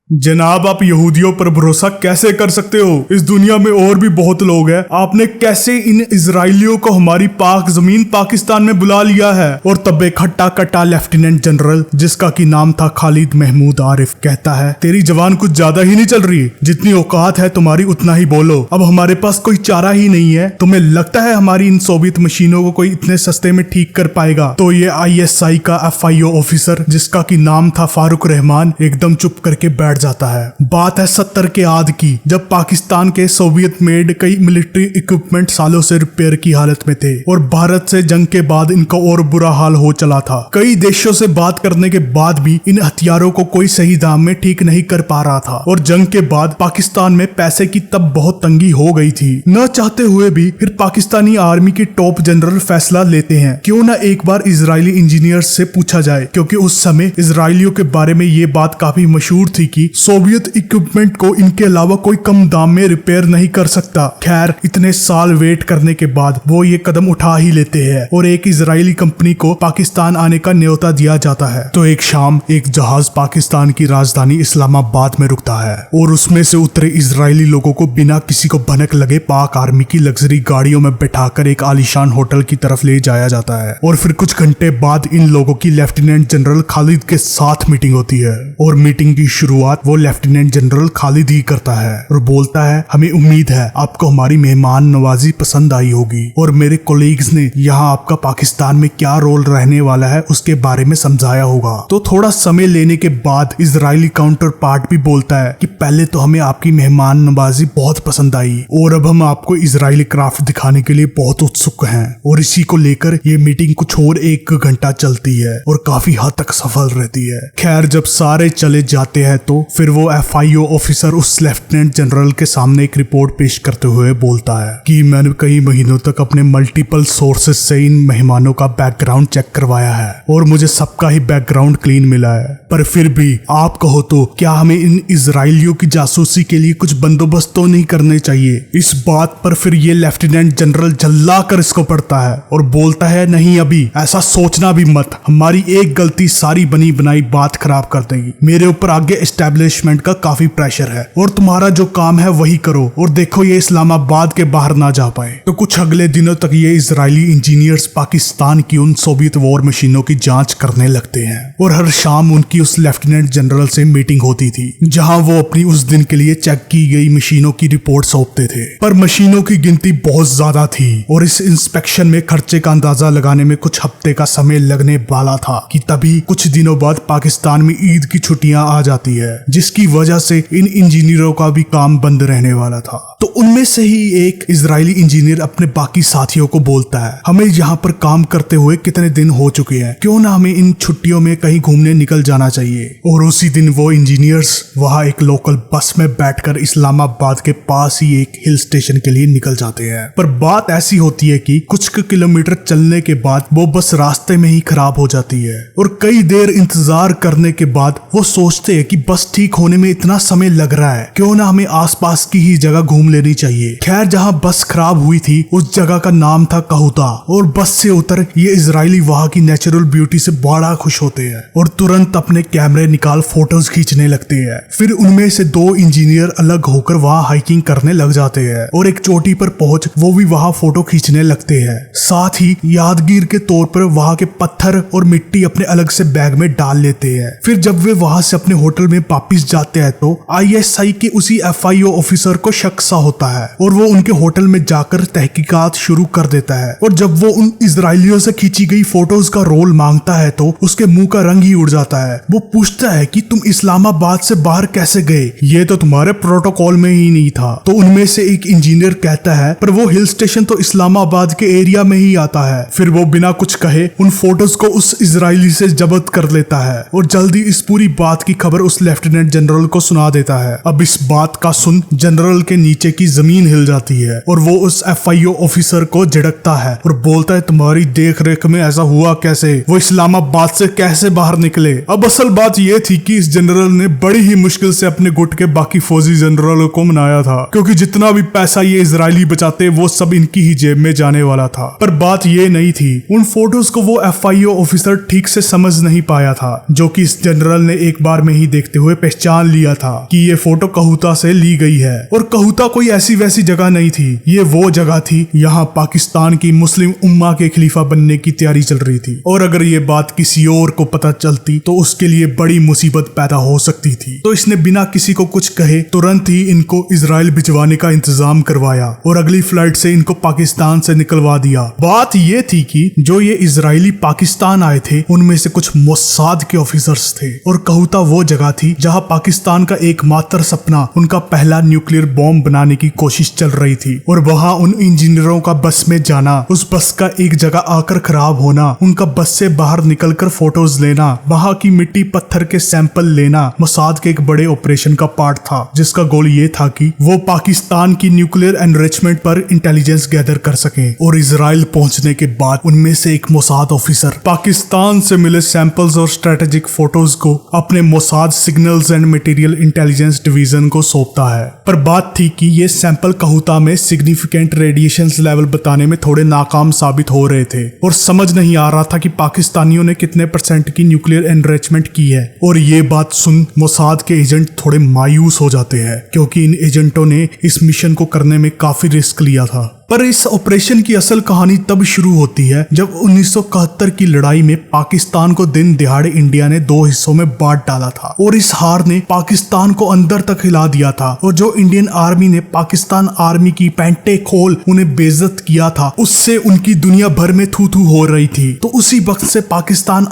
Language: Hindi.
जनाब, आप यहूदियों पर भरोसा कैसे कर सकते हो? इस दुनिया में और भी बहुत लोग हैं। आपने कैसे इन इजरायलियों को हमारी पाक जमीन पाकिस्तान में बुला लिया है? और तब एक हट्टा कट्टा लेफ्टिनेंट जनरल जिसका की नाम था खालिद महमूद आरिफ कहता है, तेरी जबान कुछ ज्यादा ही नहीं चल रही, जितनी औकात है तुम्हारी उतना ही बोलो। अब हमारे पास कोई चारा ही नहीं है। तुम्हें लगता है हमारी इन सोवियत मशीनों को कोई इतने सस्ते में ठीक कर पाएगा? तो ये ISI का FIO ऑफिसर जिसका की नाम था फारूक रहमान एकदम चुप करके बैठ जाता है। बात है 70 के आद की, जब पाकिस्तान के सोवियत मेड कई मिलिट्री इक्विपमेंट सालों से रिपेयर की हालत में थे और भारत से जंग के बाद इनका और बुरा हाल हो चला था। कई देशों से बात करने के बाद भी इन हथियारों को कोई सही दाम में ठीक नहीं कर पा रहा था और जंग के बाद पाकिस्तान में पैसे की तब बहुत तंगी हो गई थी। न चाहते हुए भी फिर पाकिस्तानी आर्मी के टॉप जनरल फैसला लेते हैं, क्यों ना एक बार इजरायली इंजीनियर्स से पूछा जाए, क्योंकि उस समय इजरायलियों के बारे में ये बात काफी मशहूर थी कि सोवियत इक्विपमेंट को इनके अलावा कोई कम दाम में रिपेयर नहीं कर सकता। खैर, इतने साल वेट करने के बाद वो ये कदम उठा ही लेते हैं और एक इजरायली कंपनी को पाकिस्तान आने का न्योता दिया जाता है। तो एक शाम एक जहाज पाकिस्तान की राजधानी इस्लामाबाद में रुकता है और उसमें से उतरे इजरायली लोगों को बिना किसी को भनक लगे पाक आर्मी की लग्जरी गाड़ियों में बैठाकर एक आलीशान होटल की तरफ ले जाया जाता है। और फिर कुछ घंटे बाद इन लोगों की लेफ्टिनेंट जनरल खालिद के साथ मीटिंग होती है और मीटिंग की शुरुआत वो लेफ्टिनेंट जनरल खालिद ही करता है और बोलता है, हमें उम्मीद है आपको हमारी मेहमान नवाजी पसंद आई होगी और मेरे कोलीग्स ने यहाँ आपका पाकिस्तान में क्या रोल रहने वाला है उसके बारे में समझाया होगा। तो थोड़ा समय लेने के बाद इजरायली काउंटर पार्ट भी बोलता है कि पहले तो हमें आपकी मेहमान नवाजी बहुत पसंद आई और अब हम आपको इजरायली क्राफ्ट दिखाने के लिए बहुत उत्सुक हैं। और इसी को लेकर ये मीटिंग कुछ और 1 घंटा चलती है और काफी हद तक सफल रहती है। खैर, जब सारे चले जाते हैं तो फिर वो FIO ऑफिसर उस लेफ्टिनेंट जनरल के सामने एक रिपोर्ट पेश करते हुए बोलता है कि मैंने कई महीनों तक अपने मल्टीपल सोर्सेस से इन मेहमानों का बैकग्राउंड चेक करवाया है और मुझे सबका ही बैकग्राउंड क्लीन मिला है। पर फिर भी आप कहो तो क्या हमें इन इजरायलियों की जासूसी के लिए कुछ बंदोबस्त तो नहीं करने चाहिए? इस बात पर फिर ये लेफ्टिनेंट जनरल जल्ला कर इसको पढ़ता है और बोलता है, नहीं, अभी ऐसा सोचना भी मत। हमारी एक गलती सारी बनी बनाई बात खराब कर देगी। मेरे ऊपर आगे एस्टेब्लिशमेंट का काफी प्रेशर है और तुम्हारा जो काम है वही करो और देखो ये इस्लामाबाद के बाहर ना जा पाए। तो कुछ अगले दिनों तक ये इजरायली इंजीनियर्स पाकिस्तान की उन सोवियत वॉर मशीनों की जांच करने लगते हैं और हर शाम उनकी उस लेफ्टिनेंट जनरल से मीटिंग होती थी जहां वो अपनी उस दिन के लिए चेक की गई मशीनों की रिपोर्ट सौंपते थे। पर मशीनों की गिनती बहुत ज्यादा थी और इस इंस्पेक्शन में खर्चे का अंदाजा लगाने में कुछ हफ्ते का समय लगने वाला था कि तभी कुछ दिनों बाद पाकिस्तान में ईद की छुट्टियां आ जाती है, जिसकी वजह से इन इंजीनियरों का भी काम बंद रहने वाला था। तो उनमें से ही एक इजरायली इंजीनियर अपने बाकी साथियों को बोलता है, हमें यहाँ पर काम करते हुए कितने दिन हो चुके हैं, क्यों ना हमें इन छुट्टियों में कहीं घूमने निकल जाना चाहिए। और उसी दिन वो इंजीनियर्स वहाँ एक लोकल बस में बैठकर इस्लामाबाद के पास ही एक हिल स्टेशन के लिए निकल जाते हैं। पर बात ऐसी होती है कि कुछ किलोमीटर चलने के बाद वो बस रास्ते में ही खराब हो जाती है और कई देर इंतजार करने के बाद वो सोचते हैं कि बस ठीक होने में इतना समय लग रहा है, क्यों ना हमें आसपास की ही जगह घूम लेनी चाहिए। खैर, जहां बस खराब हुई थी उस जगह का नाम था कहूता और बस से उतर ये इजरायली वहां की नेचुरल ब्यूटी से बड़ा खुश होते हैं और तुरंत अपने कैमरे निकाल फोटोज खींचने लगते हैं। फिर उनमें से 2 इंजीनियर अलग होकर वहां हाइकिंग करने लग जाते हैं और एक चोटी पर पहुंच वो भी वहां फोटो खींचने लगते हैं। साथ ही यादगीर के तौर पर वहां के पत्थर और मिट्टी अपने अलग से बैग में डाल लेते हैं। फिर जब वे वहां से अपने होटल में वापिस जाते हैं तो ISI के उसी FIO ऑफिसर को शक सा होता है और वो उनके होटल में जाकर तहकीकात शुरू कर देता है। और जब वो उन इजरायलियों से खींची गई फोटोज का रोल मांगता है तो उसके मुंह का रंग ही उड़ जाता है। वो पूछता है कि तुम इस्लामाबाद से बाहर कैसे गए, ये तो तुम्हारे प्रोटोकॉल में ही नहीं था। तो उनमें से एक इंजीनियर कहता है, पर वो हिल स्टेशन तो इस्लामाबाद के एरिया में ही आता है। फिर वो बिना कुछ कहे उन फोटोज को उस इजरायली से जब्त कर लेता है और जल्दी इस पूरी बात की खबर उस लेफ्टिनेंट जनरल को सुना देता है। अब इस बात का सुन जनरल के नीचे की जमीन हिल जाती है और वो उस FIO ऑफिसर को झिड़कता है और बोलता है, तुम्हारी देख रेख में ऐसा हुआ कैसे? वो इस्लामाबाद से कैसे बाहर निकले? अब असल बात ये थी कि इस जनरल ने बड़ी ही मुश्किल से अपने गुट के बाकी फौजी जनरलों को मनाया था, क्योंकि जितना भी पैसा ये इजरायली बचाते वो सब इनकी ही जेब में जाने वाला था। पर बात ये नहीं थी, उन फोटोज को वो FIO ऑफिसर ठीक से समझ नहीं पाया था, जो कि इस जनरल ने एक बार में ही देखते हुए ने पहचान लिया था कि ये फोटो कहूता से ली गई है। और कहूता कोई ऐसी वैसी जगह नहीं थी, ये वो जगह थी यहाँ पाकिस्तान की मुस्लिम उम्मा के खलीफा बनने की तैयारी चल रही थी। और अगर ये बात किसी और को पता चलती तो उसके लिए बड़ी मुसीबत पैदा हो सकती थी। तो इसने बिना किसी को कुछ कहे तुरंत ही इनको इजराइल भिजवाने का इंतजाम करवाया और अगली फ्लाइट से इनको पाकिस्तान से निकलवा दिया। बात ये थी कि जो ये इजरायली पाकिस्तान आए थे उनमें से कुछ मोसाद के ऑफिसर्स थे और कहूता वो जगह थी जहां पाकिस्तान का एकमात्र सपना उनका पहला न्यूक्लियर बॉम्ब बनाने की कोशिश चल रही थी। और वहां उन इंजीनियरों का बस में जाना, उस बस का एक जगह आकर खराब होना, उनका बस से बाहर निकलकर फोटोज लेना, वहां की मिट्टी पत्थर के सैंपल लेना मोसाद के एक बड़े ऑपरेशन का पार्ट था जिसका गोल ये था कि वो पाकिस्तान की न्यूक्लियर एनरिचमेंट पर इंटेलिजेंस गैदर कर सके। और इजराइल पहुंचने के बाद उनमें से एक मोसाद ऑफिसर पाकिस्तान से मिले सैंपल्स और स्ट्रेटेजिक फोटोज को अपने Mossad signals and material intelligence division को सौंपता है। पर बात थी कि ये सैंपल कहूता में सिग्निफिकेंट रेडिएशन लेवल बताने में थोड़े नाकाम साबित हो रहे थे और समझ नहीं आ रहा था कि पाकिस्तानियों ने कितने % की न्यूक्लियर एनरिचमेंट की है। और ये बात सुन मोसाद के एजेंट थोड़े मायूस हो जाते हैं क्योंकि इन एजेंटों ने इस मिशन को करने में काफी रिस्क लिया था। पर इस ऑपरेशन की असल कहानी तब शुरू होती है जब 1971 की लड़ाई में पाकिस्तान को दिन दिहाड़े इंडिया ने 2 हिस्सों में बांट डाला था और इस हार ने पाकिस्तान को अंदर तक हिला दिया था। और जो इंडियन आर्मी ने पाकिस्तान आर्मी की पैंटे खोल उन्हें बेइज्जत किया था, उससे उनकी दुनिया भर में थू थू हो रही थी। तो उसी वक्त से पाकिस्तान